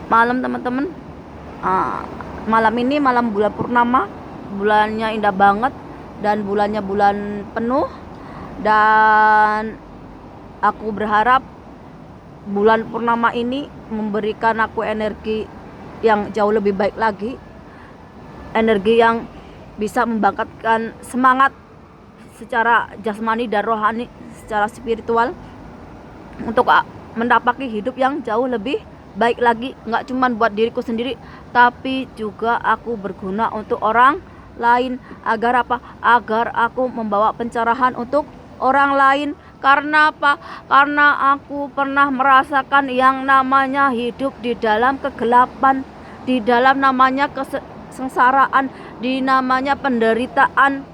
malam teman-teman. Ah, Malam ini malam bulan purnama, bulannya indah banget dan bulannya bulan penuh, dan aku berharap bulan purnama ini memberikan aku energi yang jauh lebih baik lagi, energi yang bisa membangkitkan semangat secara jasmani dan rohani, secara spiritual, untuk mendapati hidup yang jauh lebih baik lagi. Nggak cuma buat diriku sendiri, tapi juga aku berguna untuk orang lain. Agar apa? Agar aku membawa pencerahan untuk orang lain. Karena apa? Karena aku pernah merasakan yang namanya hidup di dalam kegelapan, di dalam namanya kesengsaraan, di namanya penderitaan.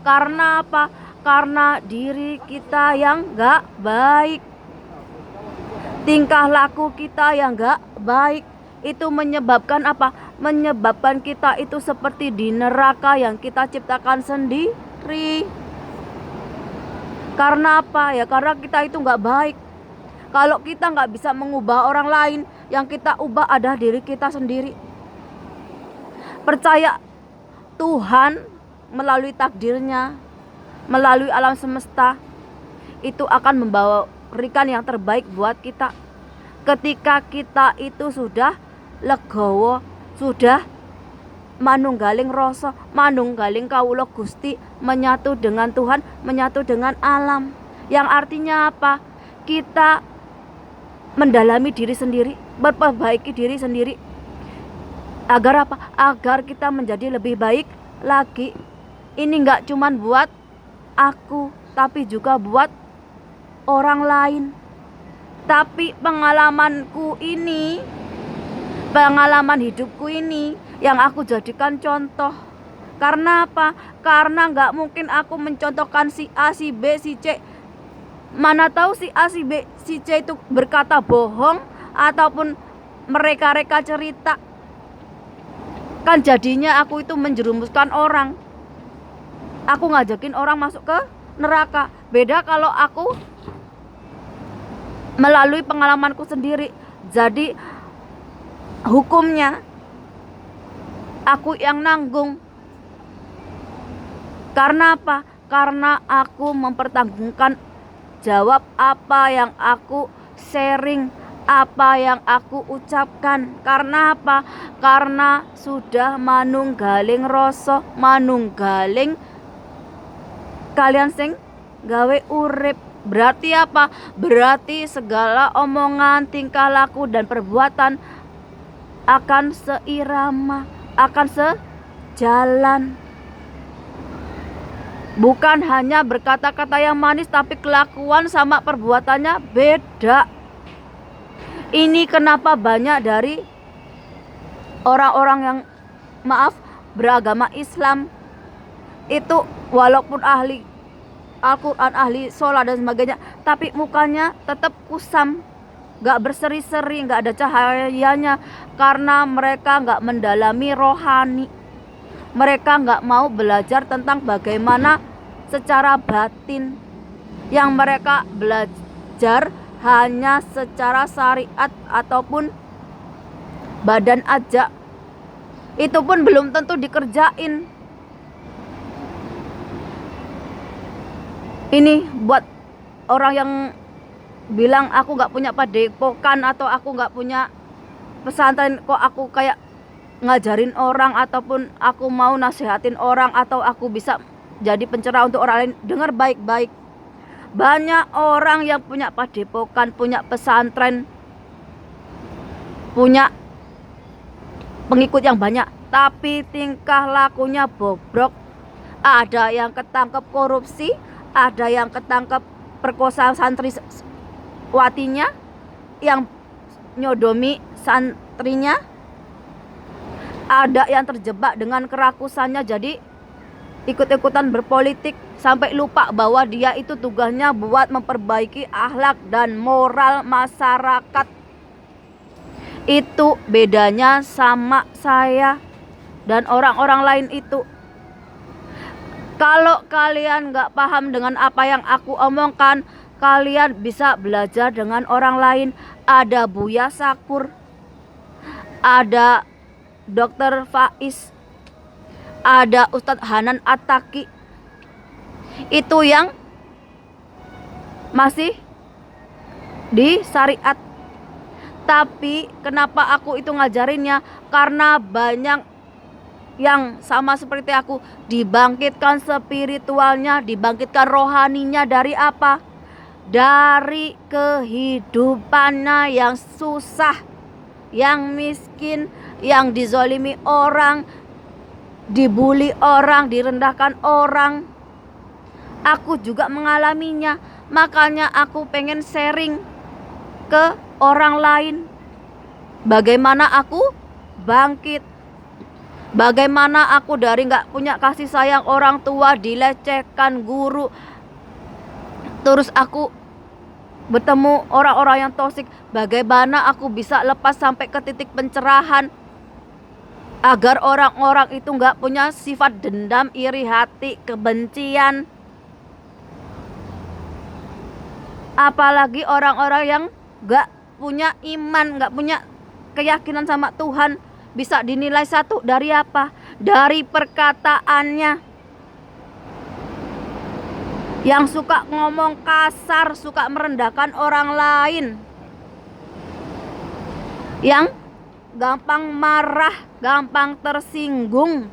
Karena apa? Karena diri kita yang gak baik, tingkah laku kita yang gak baik. Itu menyebabkan apa? Menyebabkan kita itu seperti di neraka yang kita ciptakan sendiri. Karena apa? Ya karena kita itu gak baik. Kalau kita gak bisa mengubah orang lain, yang kita ubah adalah diri kita sendiri. Percaya Tuhan melalui takdirnya, melalui alam semesta, itu akan memberikan yang terbaik buat kita. Ketika kita itu sudah legowo, sudah manunggaling rasa, manunggaling kawula Gusti, menyatu dengan Tuhan, menyatu dengan alam. Yang artinya apa? Kita mendalami diri sendiri, memperbaiki diri sendiri. Agar apa? Agar kita menjadi lebih baik lagi. Ini nggak cuman buat aku, tapi juga buat orang lain. Tapi pengalaman hidupku ini yang aku jadikan contoh. Karena apa? Karena nggak mungkin aku mencontohkan si A, si B, si C. Mana tahu si A, si B, si C itu berkata bohong, ataupun mereka-reka cerita. Kan jadinya aku itu menjerumuskan orang. Aku ngajakin orang masuk ke neraka. Beda kalau aku melalui pengalamanku sendiri. Jadi hukumnya aku yang nanggung. Karena apa? Karena aku mempertanggungjawabkan jawab apa yang aku sharing, apa yang aku ucapkan. Karena apa? Karena sudah manunggaling rasa, manunggaling kalian sing gawe urip. Berarti apa? Berarti segala omongan, tingkah laku dan perbuatan akan seirama, akan sejalan. Bukan hanya berkata-kata yang manis, tapi kelakuan sama perbuatannya beda. Ini kenapa banyak dari orang-orang yang beragama Islam itu walaupun ahli Al-Quran, ahli sholat dan sebagainya, tapi mukanya tetap kusam, gak berseri-seri, gak ada cahayanya. Karena mereka gak mendalami rohani. Mereka gak mau belajar tentang bagaimana secara batin. Yang mereka belajar hanya secara syariat ataupun badan aja. Itu pun belum tentu dikerjain. Ini buat orang yang bilang aku gak punya padepokan atau aku gak punya pesantren, kok aku kayak ngajarin orang ataupun aku mau nasihatin orang atau aku bisa jadi pencerah untuk orang lain. Dengar baik-baik. Banyak orang yang punya padepokan, punya pesantren, punya pengikut yang banyak, tapi tingkah lakunya bobrok. Ada yang ketangkep korupsi, ada yang ketangkep perkosa santriwatinya, yang nyodomi santrinya, ada yang terjebak dengan kerakusannya, jadi ikut-ikutan berpolitik sampai lupa bahwa dia itu tugasnya buat memperbaiki akhlak dan moral masyarakat. Itu bedanya sama saya dan orang-orang lain itu. Kalau kalian gak paham dengan apa yang aku omongkan, kalian bisa belajar dengan orang lain. Ada Buya Sakur, ada Dokter Faiz, ada Ustadz Hanan Attaqi. Itu yang masih di syariat. Tapi kenapa aku itu ngajarinnya? Karena banyak yang sama seperti aku, dibangkitkan spiritualnya, dibangkitkan rohaninya dari apa? Dari kehidupannya yang susah, yang miskin, yang dizolimi orang, dibully orang, direndahkan orang. Aku juga mengalaminya. Makanya aku pengen sharing ke orang lain. Bagaimana aku bangkit. Bagaimana aku dari gak punya kasih sayang orang tua, dilecehkan guru, terus aku bertemu orang-orang yang toksik. Bagaimana aku bisa lepas sampai ke titik pencerahan, agar orang-orang itu gak punya sifat dendam, iri hati, kebencian. Apalagi orang-orang yang gak punya iman, gak punya keyakinan sama Tuhan, bisa dinilai satu dari apa? Dari perkataannya. Yang suka ngomong kasar, suka merendahkan orang lain, yang gampang marah, gampang tersinggung.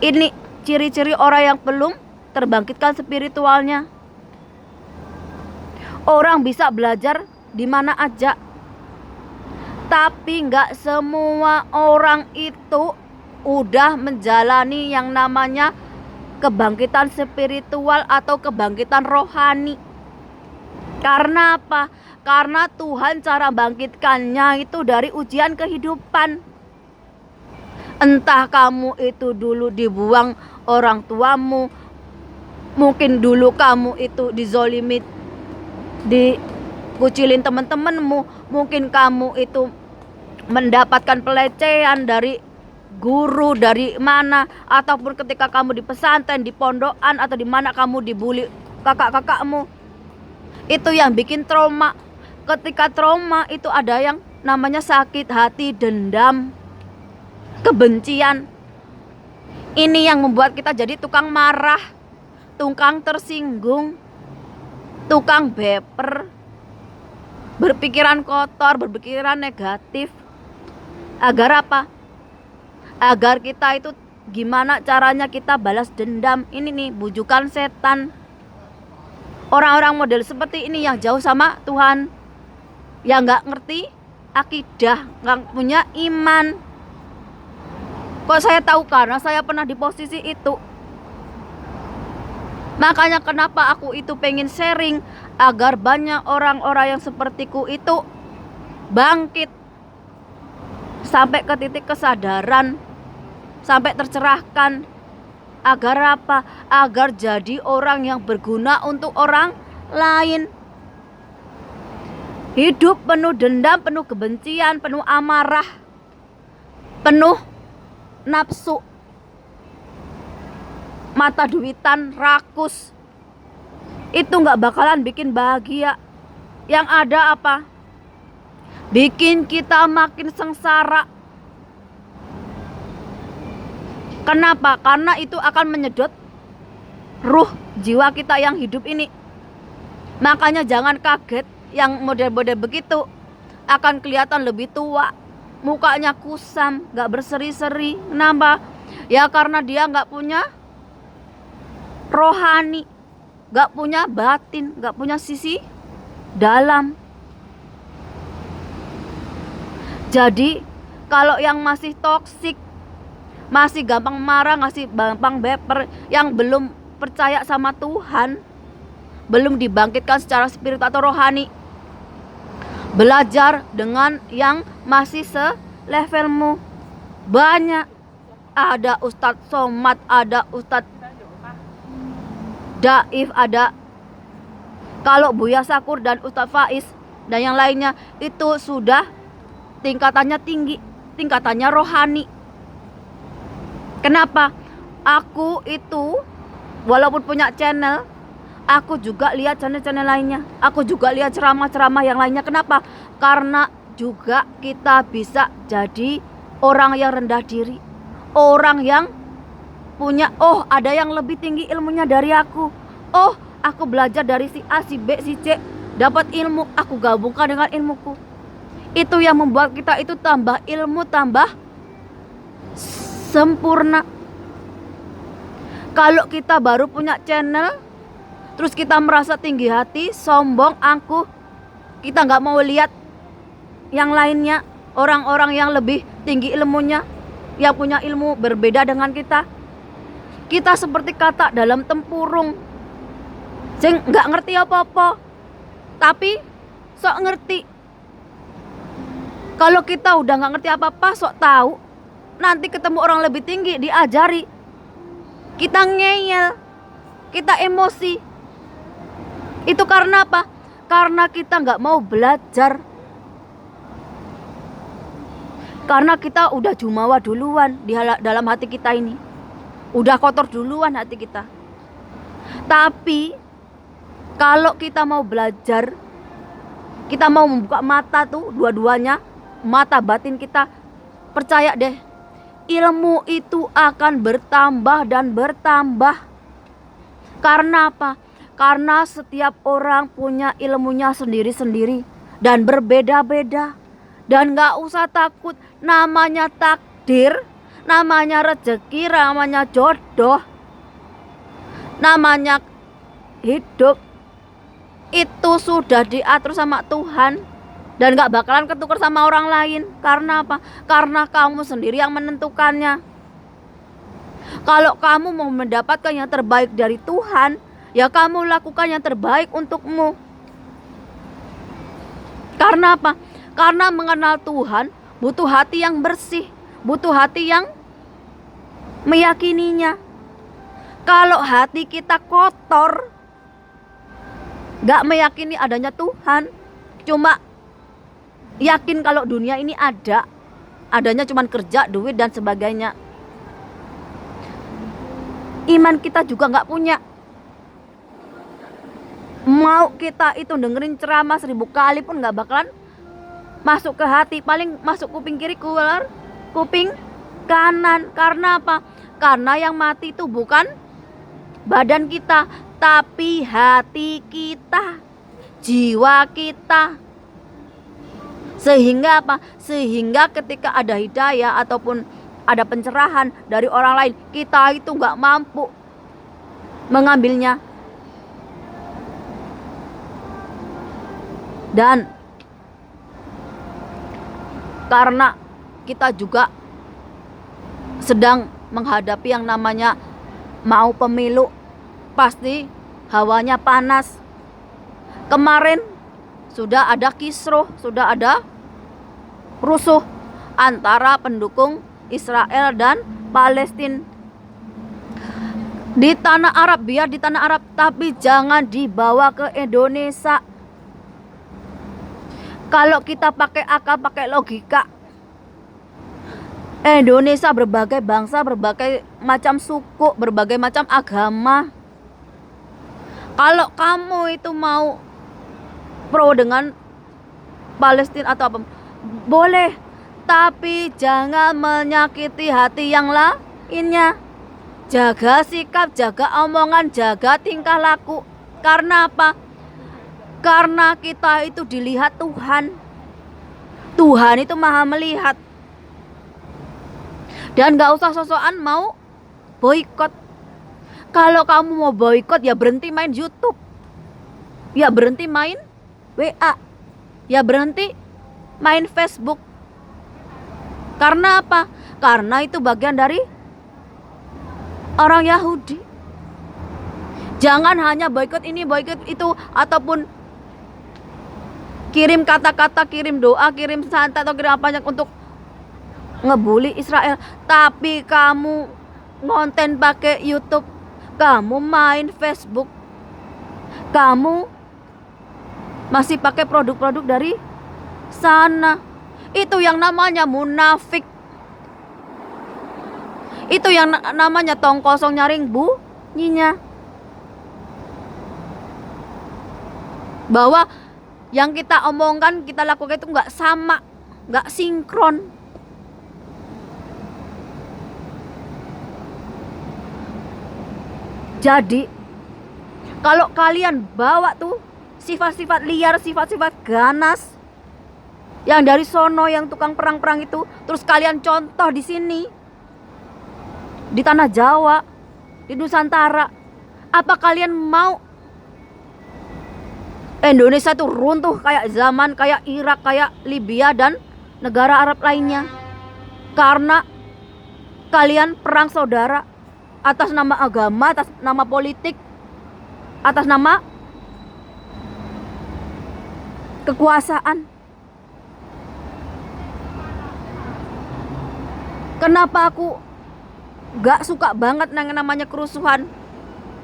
Ini ciri-ciri orang yang belum terbangkitkan spiritualnya. Orang bisa belajar di mana aja, tapi nggak semua orang itu udah menjalani yang namanya kebangkitan spiritual atau kebangkitan rohani. Karena apa? Karena Tuhan cara bangkitkannya itu dari ujian kehidupan. Entah kamu itu dulu dibuang orang tuamu, mungkin dulu kamu itu dizolimi, dikucilin teman-temanmu, mungkin kamu itu mendapatkan pelecehan dari guru, dari mana, ataupun ketika kamu di pesantren, di pondokan, atau di mana kamu dibully kakak-kakakmu. Itu yang bikin trauma. Ketika trauma itu ada yang namanya sakit hati, dendam, kebencian. Ini yang membuat kita jadi tukang marah, tukang tersinggung, tukang baper, berpikiran kotor, berpikiran negatif. Agar apa? Agar kita itu gimana caranya kita balas dendam. Ini nih bujukan setan. Orang-orang model seperti ini yang jauh sama Tuhan, yang gak ngerti akidah, gak punya iman. Kok saya tahu? Karena saya pernah di posisi itu. Makanya kenapa aku itu pengen sharing, agar banyak orang-orang yang sepertiku itu bangkit, sampai ke titik kesadaran, sampai tercerahkan. Agar apa? Agar jadi orang yang berguna untuk orang lain. Hidup penuh dendam, penuh kebencian, penuh amarah, penuh nafsu, mata duitan, rakus, itu gak bakalan bikin bahagia. Yang ada apa? Bikin kita makin sengsara. Kenapa? Karena itu akan menyedot ruh jiwa kita yang hidup ini. Makanya jangan kaget, yang model-model begitu akan kelihatan lebih tua, mukanya kusam, gak berseri-seri. Kenapa? Ya karena dia gak punya rohani, gak punya batin, gak punya sisi dalam. Jadi kalau yang masih toksik, masih gampang marah, masih gampang baper, yang belum percaya sama Tuhan, belum dibangkitkan secara spiritual atau rohani, belajar dengan yang masih selevelmu. Banyak, ada Ustadz Somad, ada Ustadz Daif, ada kalau Buya Sakur dan Ustadz Faiz dan yang lainnya, itu sudah tingkatannya tinggi, tingkatannya rohani. Kenapa? Aku itu walaupun punya channel, aku juga lihat channel-channel lainnya, aku juga lihat ceramah-ceramah yang lainnya. Kenapa? Karena juga kita bisa jadi orang yang rendah diri, orang yang punya, oh ada yang lebih tinggi ilmunya dari aku, oh aku belajar dari si A, si B, si C, dapat ilmu, aku gabungkan dengan ilmuku. Itu yang membuat kita itu tambah ilmu, tambah sempurna. Kalau kita baru punya channel, terus kita merasa tinggi hati, sombong, angkuh, kita nggak mau lihat yang lainnya, orang-orang yang lebih tinggi ilmunya, yang punya ilmu berbeda dengan kita. Kita seperti katak dalam tempurung, sing nggak ngerti apa-apa, tapi sok ngerti. Kalau kita udah nggak ngerti apa-apa, sok tahu, nanti ketemu orang lebih tinggi, diajari, kita ngeyel, kita emosi. Itu karena apa? Karena kita nggak mau belajar. Karena kita udah jumawa duluan di dalam hati kita ini. Udah kotor duluan hati kita. Tapi kalau kita mau belajar, kita mau membuka mata tuh dua-duanya, mata batin kita, percaya deh, ilmu itu akan bertambah dan bertambah. Karena apa? Karena setiap orang punya ilmunya sendiri-sendiri dan berbeda-beda. Dan gak usah takut, namanya takdir, namanya rezeki, namanya jodoh, namanya hidup, itu sudah diatur sama Tuhan. Dan gak bakalan ketukar sama orang lain. Karena apa? Karena kamu sendiri yang menentukannya. Kalau kamu mau mendapatkan yang terbaik dari Tuhan, ya kamu lakukan yang terbaik untukmu. Karena apa? Karena mengenal Tuhan butuh hati yang bersih, butuh hati yang meyakininya. Kalau hati kita kotor, gak meyakini adanya Tuhan, cuma yakin kalau dunia ini adanya cuma kerja, duit dan sebagainya, iman kita juga gak punya. Mau kita itu dengerin ceramah 1000 kali pun gak bakalan masuk ke hati. Paling masuk kuping kiri, keluar kuping kanan. Karena apa? Karena yang mati itu bukan badan kita, tapi hati kita, jiwa kita. Sehingga apa? Sehingga ketika ada hidayah ataupun ada pencerahan dari orang lain, kita itu gak mampu mengambilnya. Dan karena kita juga sedang menghadapi yang namanya mau pemilu, pasti hawanya panas. Kemarin sudah ada kisruh, sudah ada rusuh antara pendukung Israel dan Palestina di tanah Arab. Biar di tanah Arab, tapi jangan dibawa ke Indonesia. Kalau kita pakai akal, pakai logika, Indonesia berbagai bangsa, berbagai macam suku, berbagai macam agama. Kalau kamu itu mau pro dengan Palestina atau apa, boleh, tapi jangan menyakiti hati yang lainnya. Jaga sikap, jaga omongan, jaga tingkah laku. Karena apa? Karena kita itu dilihat Tuhan. Tuhan itu maha melihat. Dan gak usah sosokan mau boikot. Kalau kamu mau boikot, ya berhenti main YouTube, ya berhenti main WA, ya berhenti main Facebook. Karena apa? Karena itu bagian dari orang Yahudi. Jangan hanya boikot ini, boikot itu, ataupun kirim kata-kata, kirim doa, kirim santai atau kirim apa untuk ngebully Israel. Tapi kamu ngonten pakai YouTube, kamu main Facebook, kamu masih pakai produk-produk dari sana, itu yang namanya munafik. Itu yang namanya tong kosong nyaring bunyinya. Bahwa Yang kita omongkan, kita lakukan itu nggak sama, nggak sinkron. Jadi kalau kalian bawa tuh sifat-sifat liar, sifat-sifat ganas yang dari sono, yang tukang perang-perang itu, terus kalian contoh di sini, di tanah Jawa, di Nusantara, apa kalian mau Indonesia tuh runtuh kayak zaman kayak Irak, kayak Libya dan negara Arab lainnya? Karena kalian perang saudara atas nama agama, atas nama politik, atas nama kekuasaan. Kenapa aku gak suka banget yang namanya kerusuhan,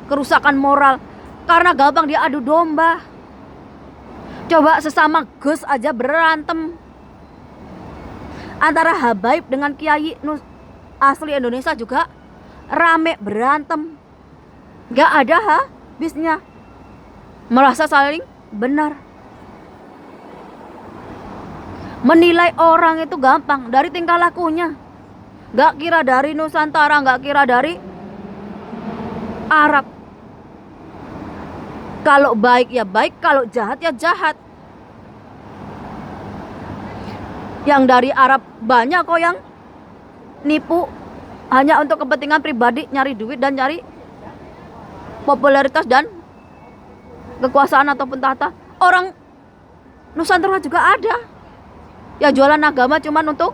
kerusakan moral? Karena gampang diadu domba. Coba sesama Gus aja berantem. Antara Habaib dengan Kiai asli Indonesia juga rame berantem. Gak ada habisnya. Merasa saling benar. Menilai orang itu gampang dari tingkah lakunya. Gak kira dari Nusantara, gak kira dari Arab. Kalau baik ya baik, kalau jahat ya jahat. Yang dari Arab banyak kok yang nipu hanya untuk kepentingan pribadi, nyari duit dan nyari popularitas dan kekuasaan ataupun tahta. Orang Nusantara juga ada ya jualan agama cuman untuk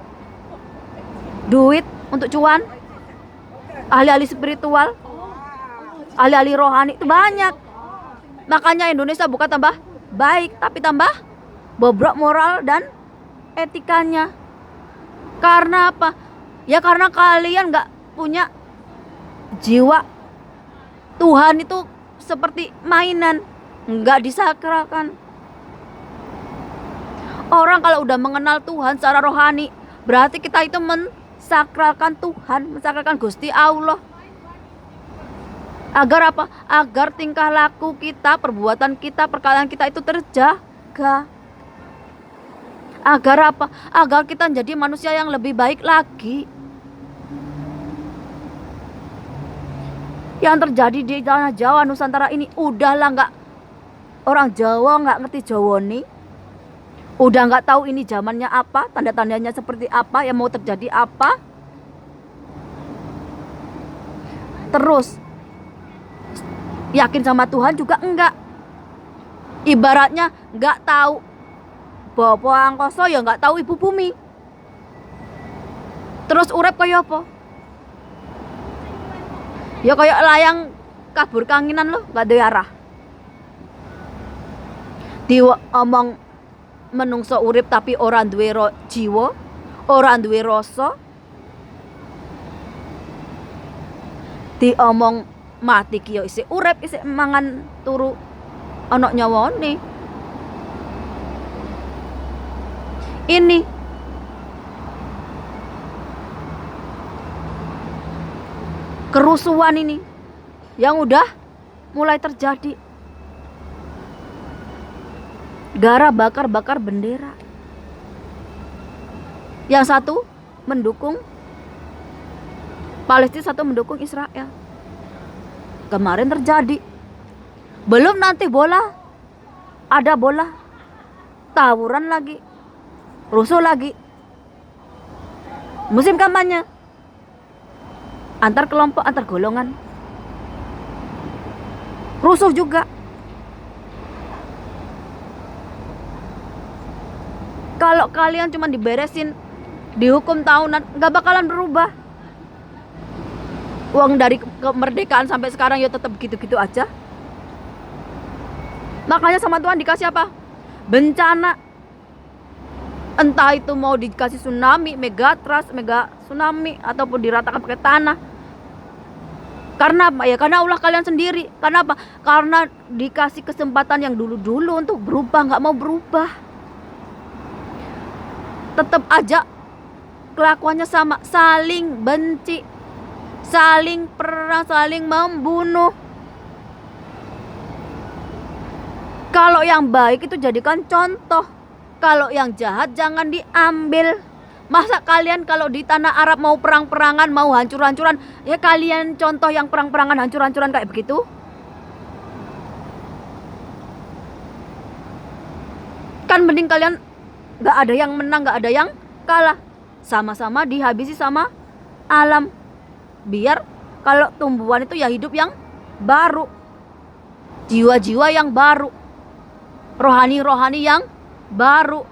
duit, untuk cuan. Ahli-ahli spiritual, ahli-ahli rohani itu banyak. Makanya Indonesia bukan tambah baik, tapi tambah bobrok moral dan etikanya. Karena apa? Ya karena kalian gak punya jiwa. Tuhan itu seperti mainan, gak disakralkan. Orang kalau udah mengenal Tuhan secara rohani, berarti kita itu mensakralkan Tuhan, mensakralkan Gusti Allah. Agar apa? Agar tingkah laku kita, perbuatan kita, perkataan kita itu terjaga. Agar apa? Agar kita menjadi manusia yang lebih baik lagi. Yang terjadi di tanah Jawa, Nusantara ini, udahlah nggak, orang Jawa nggak ngerti Jawa nih. Udah nggak tahu ini zamannya apa, tanda-tandanya seperti apa, yang mau terjadi apa. Terus yakin sama Tuhan juga enggak. Ibaratnya nggak tahu Bapak Angkoso, ya nggak tahu Ibu Bumi. Terus urep kaya apa? Ya kayak layang kabur kanginan loh, nggak ada arah. Diomong menungso urip tapi orang duwe jiwa, orang duwe rasa. Diomong mati ki yo isih urip, isih mangan turu ana nyawane. Ini kerusuhan ini yang udah mulai terjadi. Gara bakar-bakar bendera. Yang satu mendukung Palestina, satu mendukung Israel. Kemarin terjadi. Belum nanti ada bola, tawuran lagi, rusuh lagi. Musim kampanye antar kelompok, antar golongan, rusuh juga. Kalau kalian cuma diberesin, dihukum tahunan, gak bakalan berubah. Uang dari kemerdekaan sampai sekarang ya tetap gitu-gitu aja. Makanya sama Tuhan dikasih apa? Bencana. Entah itu mau dikasih tsunami, megatrust, mega tsunami, ataupun diratakan pakai tanah. Karena apa? Ya karena ulah kalian sendiri. Karena apa? Karena dikasih kesempatan yang dulu-dulu untuk berubah, gak mau berubah. Tetap aja kelakuannya sama, saling benci, saling perang, saling membunuh. Kalau yang baik itu jadikan contoh. Kalau yang jahat jangan diambil. Masa kalian kalau di tanah Arab mau perang-perangan, mau hancur-hancuran, ya kalian contoh yang perang-perangan, hancur-hancuran kayak begitu? Kan mending kalian gak ada yang menang, gak ada yang kalah. Sama-sama dihabisi sama alam. Biar kalau tumbuhan itu ya hidup yang baru. Jiwa-jiwa yang baru. Rohani-rohani yang baru.